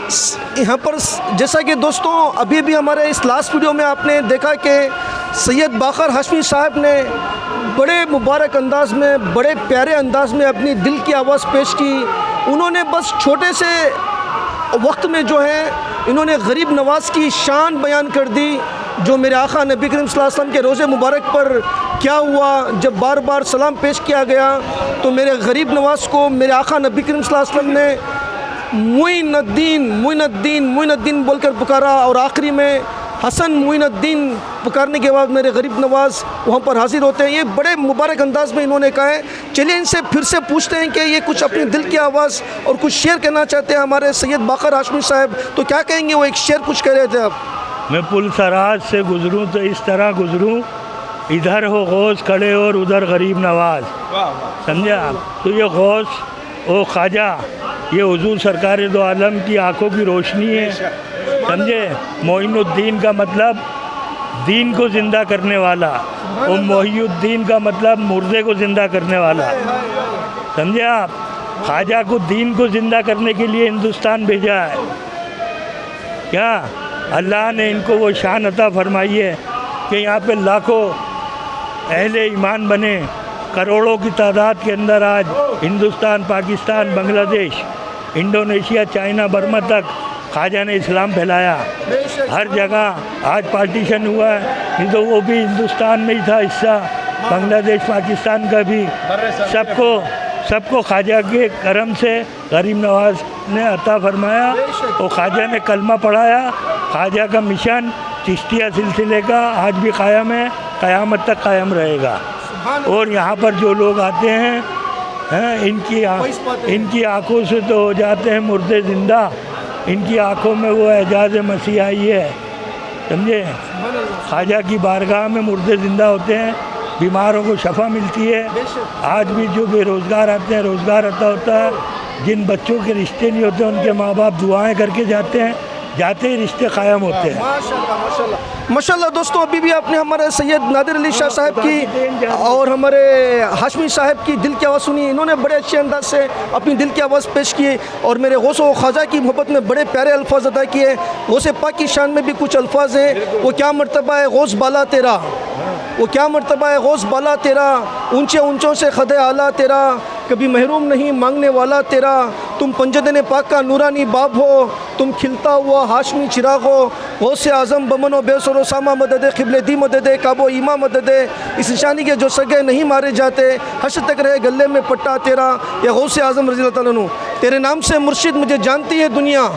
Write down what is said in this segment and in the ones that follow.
यहाँ पर जैसा कि दोस्तों अभी भी हमारे इस लास्ट वीडियो में आपने देखा कि सैयद बाकर हाशमी साहब ने बड़े मुबारक अंदाज में, बड़े प्यारे अंदाज में अपनी दिल की आवाज़ पेश की। उन्होंने बस छोटे से वक्त में जो है इन्होंने गरीब नवाज की शान बयान कर दी। जो मेरे आका नबी करीम सल्लल्लाहु अलैहि वसल्लम के रोज़े मुबारक पर क्या हुआ जब बार बार सलाम पेश किया गया, तो मेरे गरीब नवाज को मेरे आका नबी करीम सल्लल्लाहु अलैहि वसल्लम ने मुइनुद्दीन मुइनुद्दीन मुइनुद्दीन बोलकर पुकारा, और आखिरी में हसन मुइनुद्दीन पुकारने के बाद मेरे गरीब नवाज वहाँ पर हाजिर होते हैं। ये बड़े मुबारक अंदाज में इन्होंने कहा है। चलिए इनसे फिर से पूछते हैं कि ये कुछ अपने दिल की आवाज़ और कुछ शेयर कहना चाहते हैं हमारे सैयद बाकर हाशमी साहब, तो क्या कहेंगे? वो एक शेर कुछ कह रहे थे आप। मैं पुल सराज से गुज़रूँ तो इस तरह गुज़रूँ, इधर हो गौस खड़े और उधर गरीब नवाज। समझे आप? तो ये गौस ओ ख्वाजा, ये हुजूर सरकार दो आलम की आंखों की रोशनी है। समझे? मोइनुद्दीन का मतलब दीन को ज़िंदा करने वाला, और मोहिउद्दीन का मतलब मुर्दे को ज़िंदा करने वाला। समझे आप? ख्वाजा को दीन को ज़िंदा करने के लिए हिंदुस्तान भेजा है। क्या अल्लाह ने इनको वो शान अता फरमाई है कि यहाँ पे लाखों अहले ईमान बने, करोड़ों की तादाद के अंदर आज Hindustan, Pakistan, Bangladesh, Indonesia, China, Burma तक ख्वाजा ने इस्लाम फैलाया। हर जगह आज पार्टीशन हुआ है, नहीं तो वो भी हिंदुस्तान में ही था हिस्सा, बांग्लादेश, पाकिस्तान का भी। सबको ख्वाजा के करम से गरीब नवाज ने अता फरमाया, और ख्वाजा ने कलमा पढ़ाया। ख्वाजा का मिशन चिश्तिया सिलसिले का आज भी कायम है, क़यामत तक कायम रहेगा। और यहाँ पर जो लोग आते हैं इनकी आँखों से तो हो जाते हैं मुर्दे ज़िंदा, इनकी आँखों में वो एजाज़ मसीह आई है। समझे? ख्वाजा की बारगाह में मुर्दे ज़िंदा होते हैं, बीमारों को शफा मिलती है। आज भी जो बेरोज़गार आते हैं रोज़गार अता होता है। जिन बच्चों के रिश्ते नहीं होते उनके माँ बाप दुआएं करके जाते हैं, जाते ही रिश्ते कायम होते हैं। माशाल्लाह माशाल्लाह माशाल्लाह। दोस्तों अभी भी आपने हमारे सैयद नादिर अली शाह साहब की और हमारे हाशमी साहब की दिल की आवाज़ सुनी। इन्होंने बड़े अच्छे अंदाज से अपनी दिल की आवाज़ पेश की और मेरे गौसो ख्वाजा की मोहब्बत में बड़े प्यारे अल्फाज अदा किए। गौसे पाक की शान में भी कुछ अल्फाज हैं। वो क्या मर्तबा है गौस बाला तेरा, वो क्या मर्तबा है गौस बाला तेरा, ऊंचे ऊंचों से खदे आला तेरा, कभी महरूम नहीं मांगने वाला तेरा, तुम पंजदन पाक का नूरानी बाब हो, तुम खिलता हुआ हाशमी चिराग हो, गौसे आज़म बमनो बेसरो सामा मदद क़िबले दी मदद काबो ईमा मदद, इस निशानी के जो सगे नहीं मारे जाते, हश्र तक रहे गले में पट्टा तेरा, या गौसे आज़म रज़ी अल्लाह तआला अन्हु। तेरे नाम से मुर्शिद मुझे जानती है दुनिया,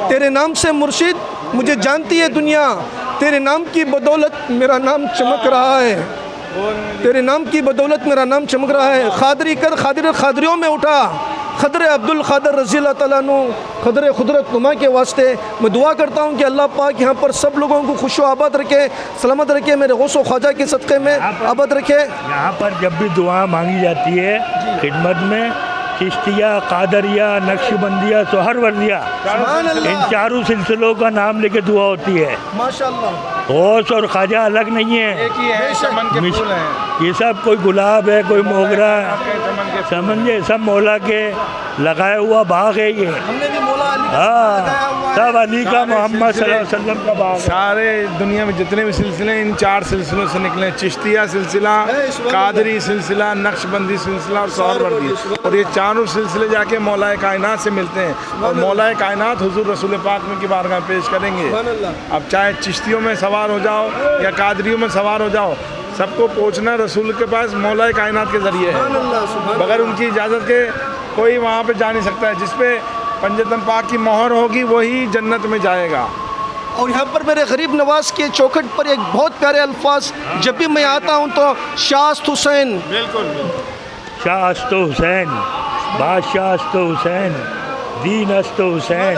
तेरे नाम से मुर्शिद मुझे जानती है दुनिया, तेरे नाम की बदौलत मेरा नाम चमक रहा है, तेरे नाम की बदौलत मेरा नाम चमक रहा है। खादरी कर खादिर खादरियों में उठा, खदर अब्दुल खादर रज़ी अल्लाह तआला अन्हु, खदर खुदरत नुमा के वास्ते मैं दुआ करता हूँ कि अल्लाह पाक यहाँ पर सब लोगों को खुश व आबाद रखे, सलामत रखे, मेरे गौसो ख्वाजा के सदक़े में आबाद रखे। यहाँ पर जब भी दुआ मांगी जाती है खिदमत में, चिश्तिया, कादरिया, नक्शबंदिया, सोहरवर्दिया, इन चारों सिलसिलों का नाम लेके दुआ होती है। माशाअल्लाह। गौस और ख्वाजा अलग नहीं है, एक ही है, चमन के फूल हैं। ये सब कोई गुलाब है, कोई मोगरा है, समझे? सब मौला के लगाया हुआ बाग है ये। हमने भी मौला अली का हाँ, सब अली का, मोहम्मद सल्लल्लाहु अलैहि वसल्लम का बाग है। सारे दुनिया में जितने भी सिलसिले इन चार सिलसिलों से निकले, चिश्तिया सिलसिला, कादरी सिलसिला, नक्शबंदी सिलसिला और सोहरवर्दी, और ये चारों सिलसिले जाके मौलाए कायनात से मिलते हैं और मौलाए कायनात हुजूर रसूल पाक में की बारगाह में पेश करेंगे। अब चाहे चिश्तियों में सवार हो जाओ या कादरियों में सवार हो जाओ, सबको पहुँचना रसूल के पास मौलाए कायनात के ज़रिए है। बगैर उनकी इजाज़त के कोई वहाँ पे जा नहीं सकता है। जिस पे पंजतन पाक की मोहर होगी वही जन्नत में जाएगा। और यहाँ पर मेरे गरीब नवाज के चौखट पर एक बहुत प्यारे अल्फाज, जब भी मैं आता हूँ तो शास्त हुसैन, बिल्कुल शास्त हुसैन, बादशाह अस्त हुसैन, दीन अस्त हुसैन,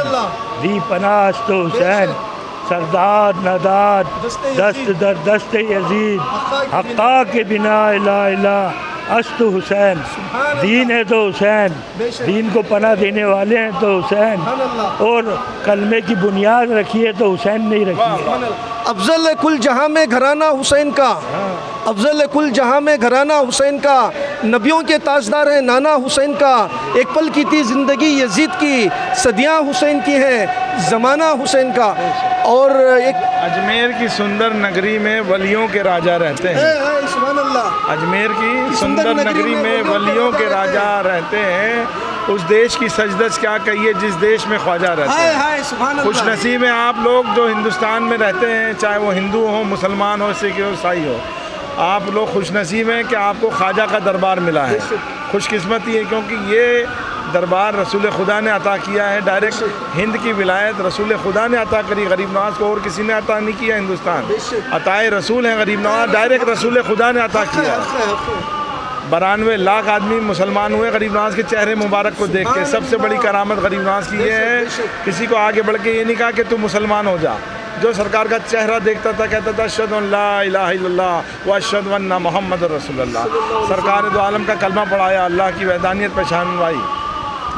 दी पनाह अस्त हुसैन, सरदार नदाद, दस्त दर दस्त यजीद, हक़्क़ा के बिना इला इला अस्त हुसैन, दीन है तो हुसैन, दीन को पनाह देने वाले हैं तो हुसैन, और कलमे की बुनियाद रखी है तो हुसैन नहीं रखी है। अफजल कुल जहाँ में घराना हुसैन का, अफजल कुल जहाँ में घराना हुसैन का, नबियों के ताजदार हैं नाना हुसैन का, एक पल की थी ज़िंदगी यजीद की, सदियाँ हुसैन की हैं ज़माना हुसैन का। और एक अजमेर की सुंदर नगरी में वलियों के राजा रहते हैं। सुभान अल्लाह। अजमेर की सुंदर नगरी में वलियों के राजा रहते हैं। उस देश की सजदस क्या कहिए जिस देश में ख्वाजा रहते हैं। खुश नसीब हैं आप लोग जो हिंदुस्तान में रहते हैं, चाहे वो हिंदू हो, मुसलमान हो, सिख हो, ईसाई हो। आप लोग खुश नसीब हैं कि आपको ख्वाजा का दरबार मिला है। खुशकिस्मती है क्योंकि ये दरबार रसूल खुदा ने अता किया है। डायरेक्ट हिंद की विलायत रसूल खुदा ने अता करी, गरीब नवाज को और किसी ने अता नहीं किया। हिंदुस्तान अताए रसूल हैं गरीब नवाज, डायरेक्ट रसूल खुदा ने अता किया। 92 लाख आदमी मुसलमान हुए गरीब नवाज के चेहरे मुबारक को देख के। सबसे बड़ी करामत गरीब नवाज की ये है, किसी को आगे बढ़ के ये नहीं कहा कि तू मुसलमान हो जा। जो सरकार का चेहरा देखता था कहता था अशहदु अन ला इलाहा इल्लल्लाह व अशहदु अन्ना मुहम्मद रसूलुल्लाह। सरकार दो आलम का कलमा पढ़ाया, अल्लाह की वहदानियत पहचानवाई।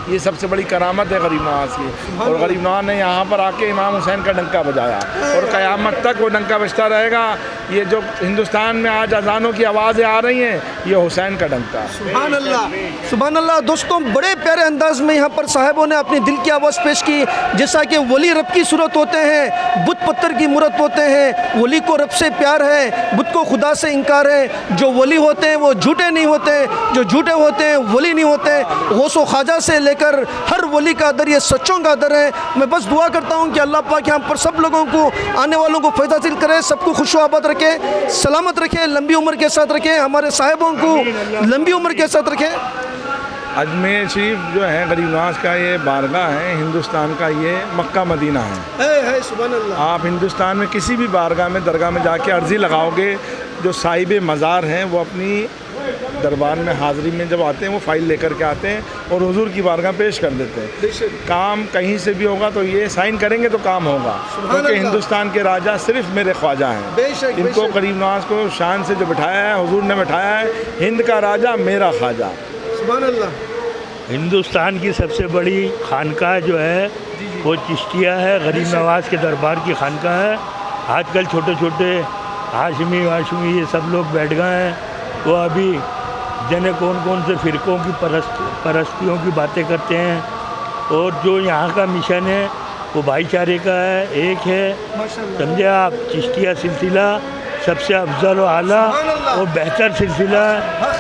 ये सबसे बड़ी करामत है गरीब नवाज की। और गरीब नवाज ने यहाँ पर आके इमाम हुसैन का डंका बजाया और क़यामत तक वो डंका बजता रहेगा। ये जो हिंदुस्तान में आज अजानों की आवाज़ें आ रही हैं, ये हुसैन का डंका। सुभान अल्लाह, सुभान अल्लाह। दोस्तों बड़े प्यारे अंदाज में यहाँ पर साहिबों ने अपनी दिल की आवाज़ पेश की। जैसा कि वली रब की सूरत होते हैं, बुत पत्थर की मूरत होते हैं। वली को रब से प्यार है, बुत को खुदा से इनकार है। जो वली होते हैं वो झूठे नहीं होते, जो झूठे होते हैं वली नहीं होते। गौस व ख्वाजा से लेकर हर वली का अदर ये सच्चों का अदर है। मैं बस दुआ करता हूँ कि अल्लाह पाक यहाँ पर सब लोगों को, आने वालों को फ़ैज़ हासिल करे, सबको खुश व आबाद रखे, सलामत रखे, लंबी उम्र के साथ रखे, हमारे साहिबों को लंबी उम्र के साथ रखे। अजमेर शरीफ जो है गरीब नवाज का ये बारगाह है, हिंदुस्तान का ये मक्का मदीना है। सुभान अल्लाह। आप हिंदुस्तान में किसी भी बारगाह में, दरगाह में जाके अर्ज़ी लगाओगे, जो साहिब मज़ार हैं वो अपनी दरबार में हाज़िरी में जब आते हैं वो फ़ाइल लेकर के आते हैं और हुजूर की बारगाह पेश कर देते हैं। काम कहीं से भी होगा तो ये साइन करेंगे तो काम होगा, क्योंकि हिंदुस्तान के राजा सिर्फ मेरे ख्वाजा हैं। इनको गरीब नवाज को शान से जो बिठाया है हुजूर ने बिठाया है, हिंद का राजा मेरा ख्वाजा। सुभान अल्लाह। हिंदुस्तान की सबसे बड़ी खानकाह जो है वो चिश्तिया है, गरीब नवाज के दरबार की खानकाह है। आजकल छोटे छोटे हाशमी वाशमी ये सब लोग बैठ गए हैं, वो अभी जने कौन कौन से फ़िरक़ों की परस्तियों की बातें करते हैं। और जो यहाँ का मिशन है वो भाईचारे का है, एक है। समझे आप, चिश्तिया सिलसिला सबसे अफजल व आला और बेहतर सिलसिला,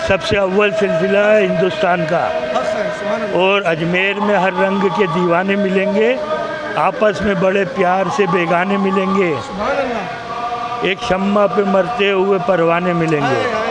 सबसे अव्वल सिलसिला है हिंदुस्तान का। और अजमेर में हर रंग के दीवाने मिलेंगे, आपस में बड़े प्यार से बेगाने मिलेंगे, एक शम्मा पे मरते हुए परवाने मिलेंगे।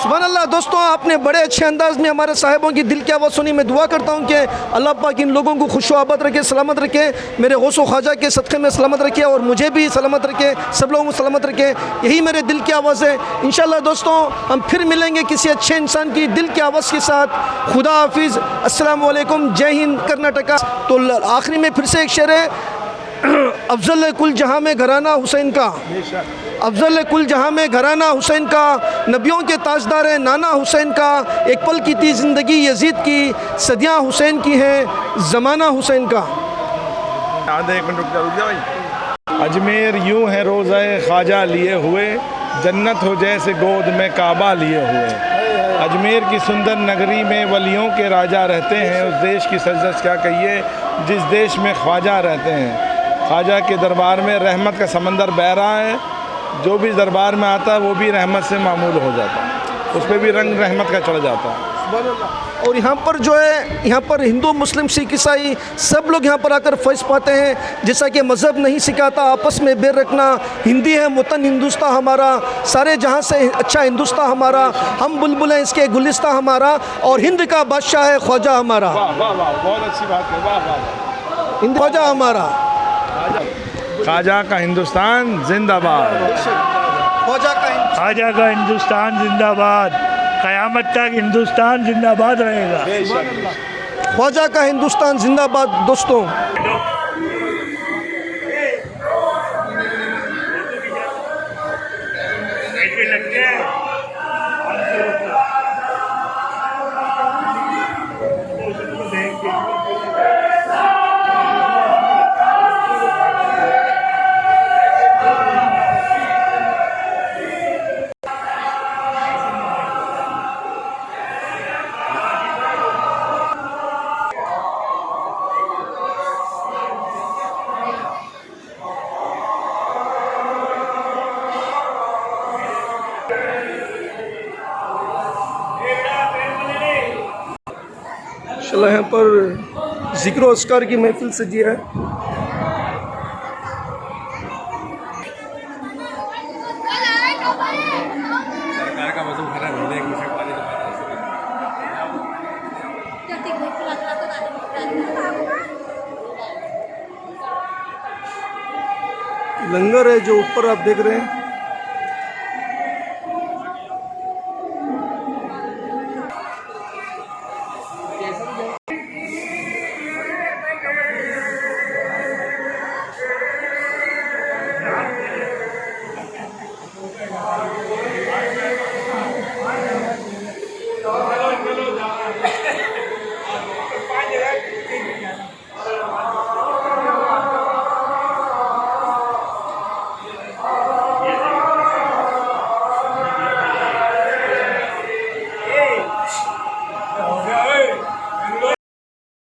सुभान अल्लाह। दोस्तों आपने बड़े अच्छे अंदाज में हमारे साहिबों की दिल की आवाज़ सुनी। मैं दुआ करता हूँ कि अल्लाह पाक इन लोगों को खुश आबाद रखे, सलामत रखे, मेरे गौस व ख्वाजा के सदक़े में सलामत रखे और मुझे भी सलामत रखे, सब लोगों को सलामत रखे। यही मेरे दिल की आवाज़ है। इंशाअल्लाह दोस्तों हम फिर मिलेंगे किसी अच्छे इंसान की दिल की आवाज़ के साथ। खुदा हाफिज़, अस्सलाम वालेकुम, जय हिंद, कर्नाटका। तो आखिरी में फिर से एक शेर है, अफजल कुल जहाँ में घराना हुसैन का, अफजल कुल जहाँ में घराना हुसैन का, नबियों के ताजदार हैं नाना हुसैन का, एक पल की थी ज़िंदगी यजीद की, सदियाँ हुसैन की हैं ज़माना हुसैन का। एक मिनट रुक जा भाई। अजमेर यूँ है रोज़ा ख्वाजा लिए हुए, जन्नत हो जैसे गोद में काबा लिए हुए। अजमेर की सुंदर नगरी में वलियों के राजा रहते हैं, उस देश की सजदस क्या कहिए जिस देश में ख्वाजा रहते हैं। ख्वाजा के दरबार में रहमत का समंदर बह रहा है, जो भी दरबार में आता है वो भी रहमत से मामूल हो जाता है, उस पर भी रंग रहमत का चढ़ जाता है। और यहाँ पर जो है, यहाँ पर हिंदू मुस्लिम सिख ईसाई सब लोग यहाँ पर आकर फैज़ पाते हैं। जैसा कि मज़हब नहीं सिखाता आपस में बैर रखना, हिंदी है मुतन हिंदुस्तान हमारा, सारे जहाँ से अच्छा हिंदुस्तान हमारा, हम बुलबुल हैं इसके गुलिस्तान हमारा, और हिंद का बादशाह है ख्वाजा हमारा। वाह वाह वाह, बहुत अच्छी बात है, वाह वाह। हिंद ख्वाजा हमारा, ख्वाजा का हिंदुस्तान जिंदाबाद, ख्वाजा का हिंदुस्तान जिंदाबाद, क़यामत तक हिंदुस्तान जिंदाबाद रहेगा। ख्वाजा का हिंदुस्तान जिंदाबाद। दोस्तों माशाल्लाह यहाँ पर जिक्र अस्कार की महफिल सजी है। सरकार का वजन खरा रहने एक मुझे पानी लंगर है जो ऊपर आप देख रहे हैं।